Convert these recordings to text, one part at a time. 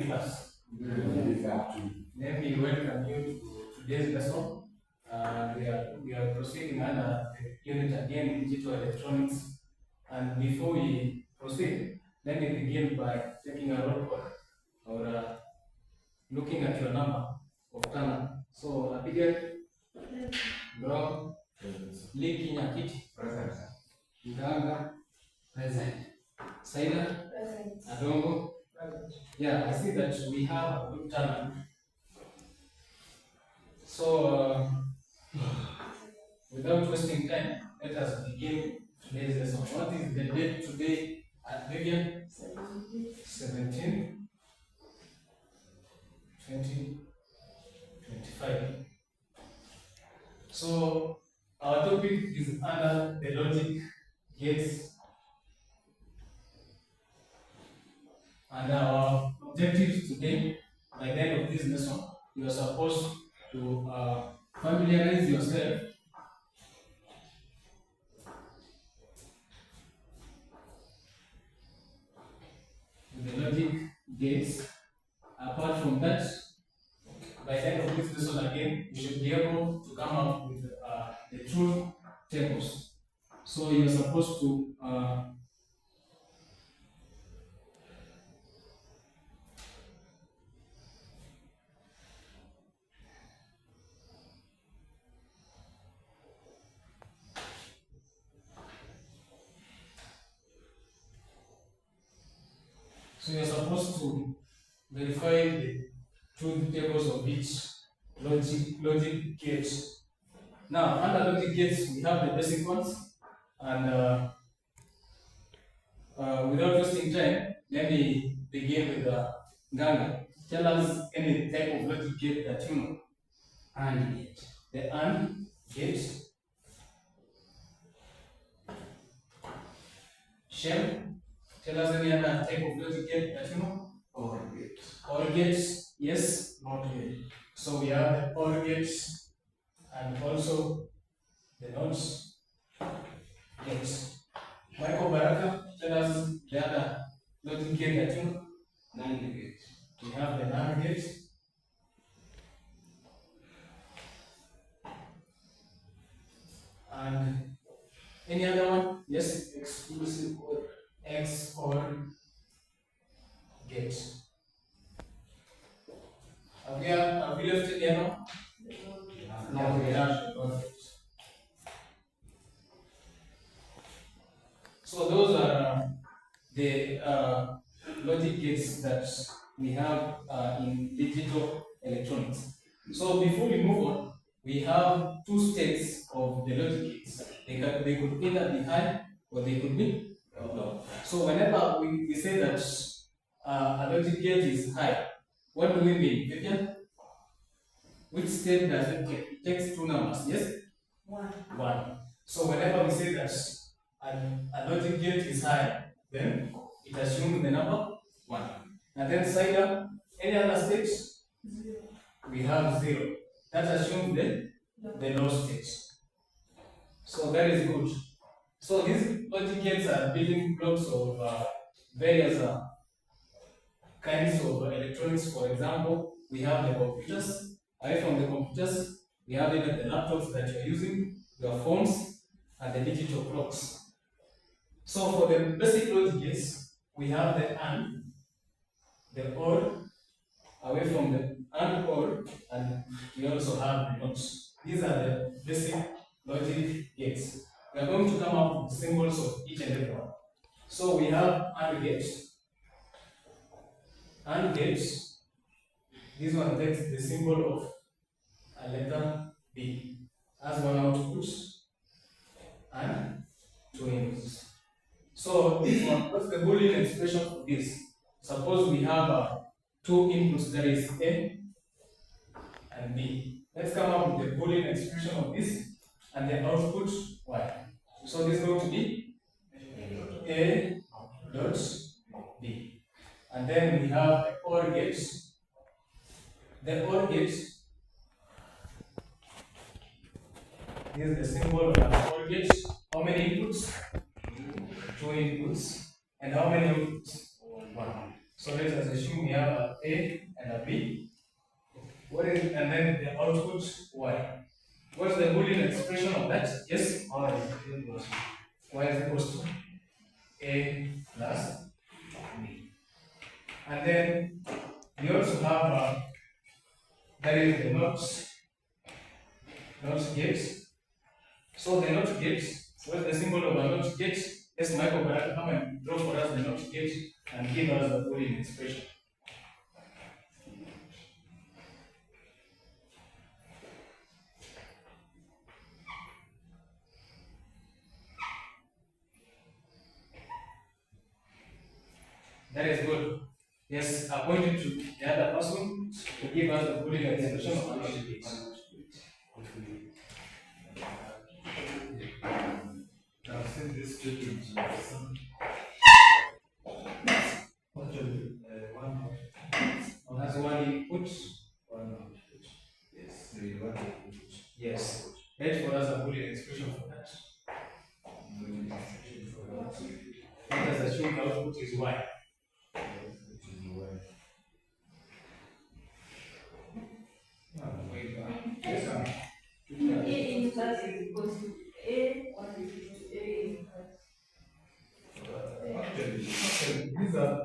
class. Let me welcome you to today's lesson. We are proceeding under the unit again, digital electronics. And before we proceed, let me begin by taking a roll call or looking at your number of Ghana. So Abigail, Bro, Lee Kinyakiti, present. Nganga, present. Saida, present. Adongo, present. Yeah, I see that we have a good turnout. So, without wasting time, let us begin today's lesson. What is the date today at Vivian? 17, 2025. So, our topic is under the logic gates, and our objectives today, by the end of this lesson, you are supposed to familiarize yourself with the logic gates. Apart from that, by the end of this lesson again, you should be able to come up with the truth tables. So you're supposed to verify the truth tables of each logic gates. Now, under logic gates, we have the basic ones, and without wasting time, let me begin with Nganga. Tell us any type of logic gate that you know. AND gate. The AND gate. Shem, tell us any other type of logic gate that you know. OR gate. OR gates, yes. NOT gate. So we have the OR gates and also the NOT gates. Michael Baraka, tell us the other logic gate that you know. NAND gate. We have the NAND gate. And any other one? Yes, exclusive or XOR gate. Have we left it here? No, we have the. So those are the logic gates that we have in digital electronics. So before we move on, we have two states of the logic gates. They could either be high or they could be low. So whenever we say that a logic gate is high, what do we mean? Vivian? Which state does it take? It takes two numbers, yes? One. So whenever we say that a logic gate is high, then it assumes the number 1. And then Saida, any other state? 0. We have 0. That assumes the low state. So that is good. So these logic gates are building blocks of various kinds of electronics. For example, we have the computers. Away from the computers, we have even the laptops that you're using, your phones, and the digital clocks. So for the basic logic gates, we have the AND, the OR, away from the AND OR, and we also have the NOT. These are the basic logic gates. We are going to come up with symbols of each and every one. So we have AND gates. AND gates. This one takes the symbol of a letter B as one output and two inputs. So this one, what's the Boolean expression for this? Suppose we have two inputs, that is A and B. Let's come up with the Boolean expression of this and the output Y. So this is going to be A dot B. And then we have the OR gate. The OR gate, this is the symbol of an OR gate. How many inputs? Two inputs. And how many outputs? 1. So let us assume we have a A and a B. And then the output Y. What's the Boolean expression of that? Yes? Y is equals to A plus B. And then we also have that is the not gate. So the not gate, what's the symbol of a not gate? Yes, Michael, can come and draw for us the not gate and give us the Boolean expression. That is good. Yes, I pointed to the other person to give us the Boolean expression of a not gate. I've seen this statement actually one That's one input. one output. Yes, we want output. Yes. Let for us a Boolean expression for that. Let us assume the output is Y. Yes, sir. A in class is equals to A, what is equal to A in class. Actually, these are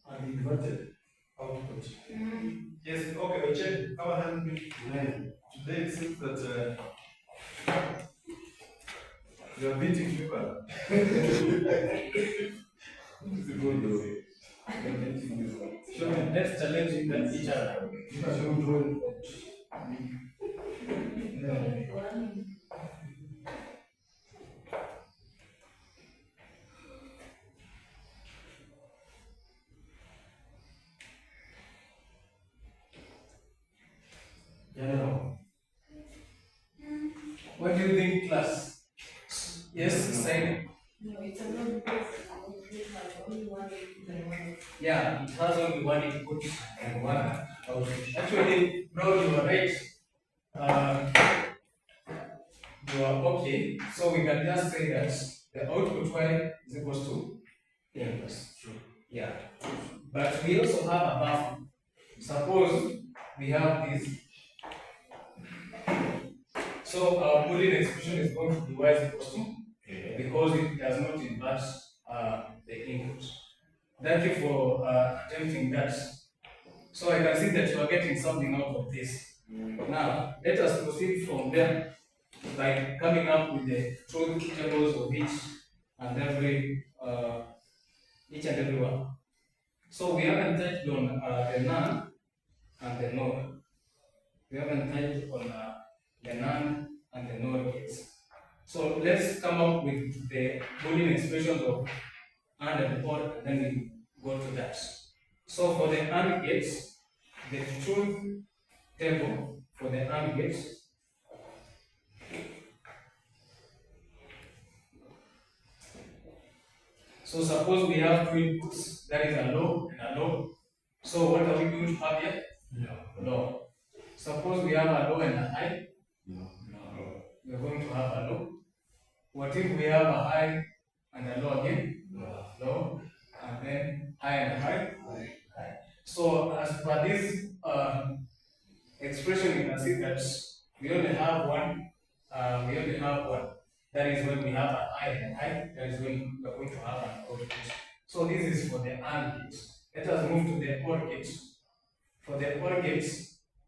an inverted output. Yes, okay, we check our hand today. Today it seems that you are beating people. It's good though. Sure, let's challenge each other. General. What do you think, class? Yes, Simon. No, it's a not because it has only one input and one output. Yeah, it has only one input and one output. Actually, bro, you are right. Uh, you are okay. So we can just say that the output Y is equals to A plus. True. Yeah. But we also have a buffer. Suppose we have this. So our Boolean expression is going to be Y is equals to because it does not invert the input. Thank you for attempting that. So I can see that you are getting something out of this. Now, let us proceed from there by coming up with the truth tables of each and every one. So we haven't touched on the none and the nor. We haven't touched on the none and the nor gates. So let's come up with the Boolean expressions of and or, and then we go to that. So for the AND gates, the truth table for the AND gates so suppose we have two inputs, that is a low and a low. So what are we going to have here? Low. Suppose we have a low and a high. We are going to have a low. What if we have a high and a low again? Low. And then high and a high? High. So as per this expression, you can see that we only have one. We only have one. That is when we have a high and a high. That is when we are going to have an output. So this is for the AND gate. Let us move to the OR gate. For the OR gate,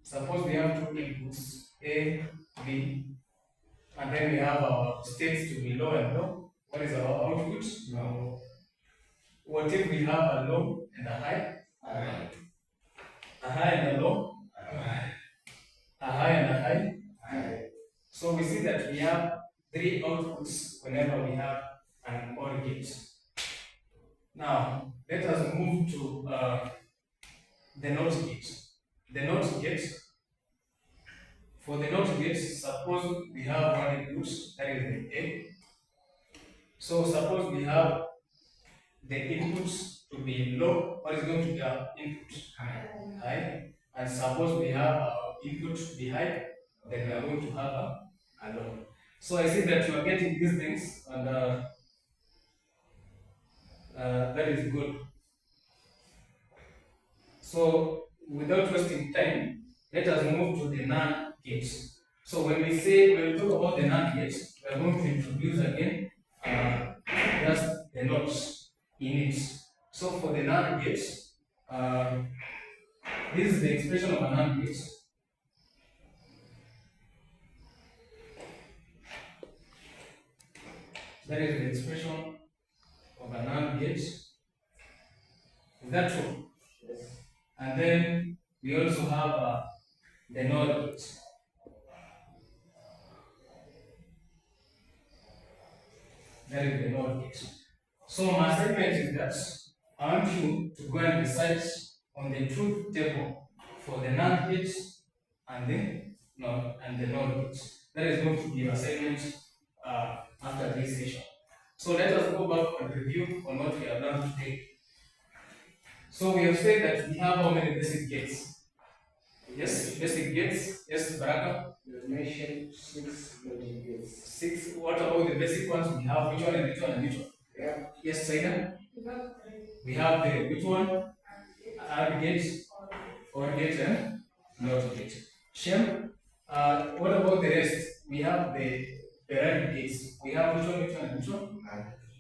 suppose we have two inputs, A, B, and then we have our states to be low and low. What is our output? No. What if we have a low and a high? A high and a low? A high and a high? So we see that we have three outputs whenever we have an OR gate. Now, let us move to the NOT gate. The NOT gate, for the NOT gate, suppose we have one input, that is the A. So suppose we have the inputs to be low, what is going to be our input? High. And suppose we have our input to be high, then we are going to have a low. So I see that you are getting these things, and that is good. So without wasting time, let us move to the NAND gates. So when we talk about the NAND gates, we are going to introduce again just the nodes in it. So for the NAND gates, this is the expression of a NAND gate. That is the expression of a NAND gate. Is that true? Yes. And then we also have the NOR gate. That is the NOR gate. So my assignment is that I want you to go and research on the truth table for the NAND gate and the NOR gate. That is going to be your assignment after this session. So let us go back and review on what we have done today. So we have said that we have how many basic gates? Yes, basic gates. Yes, Baraka. You mentioned 6 logic gates. 6. What about the basic ones? We have which one and which one and which one? Yeah. Yes, Saida. We have the which one? AND gate, OR gate, and NOT gate. Shem. What about the rest? We have the AND gates. We have which one and which one?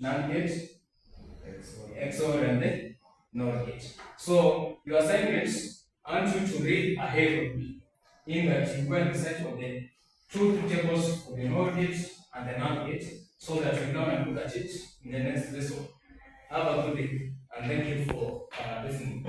NAND gate, XOR, and the NOR gate. So your assignments, I want you to read ahead of me. In that you go and research on the truth tables for the NOR gate and the NAND gate, so that we come and look at it in the next lesson. Have a good day, and thank you for listening.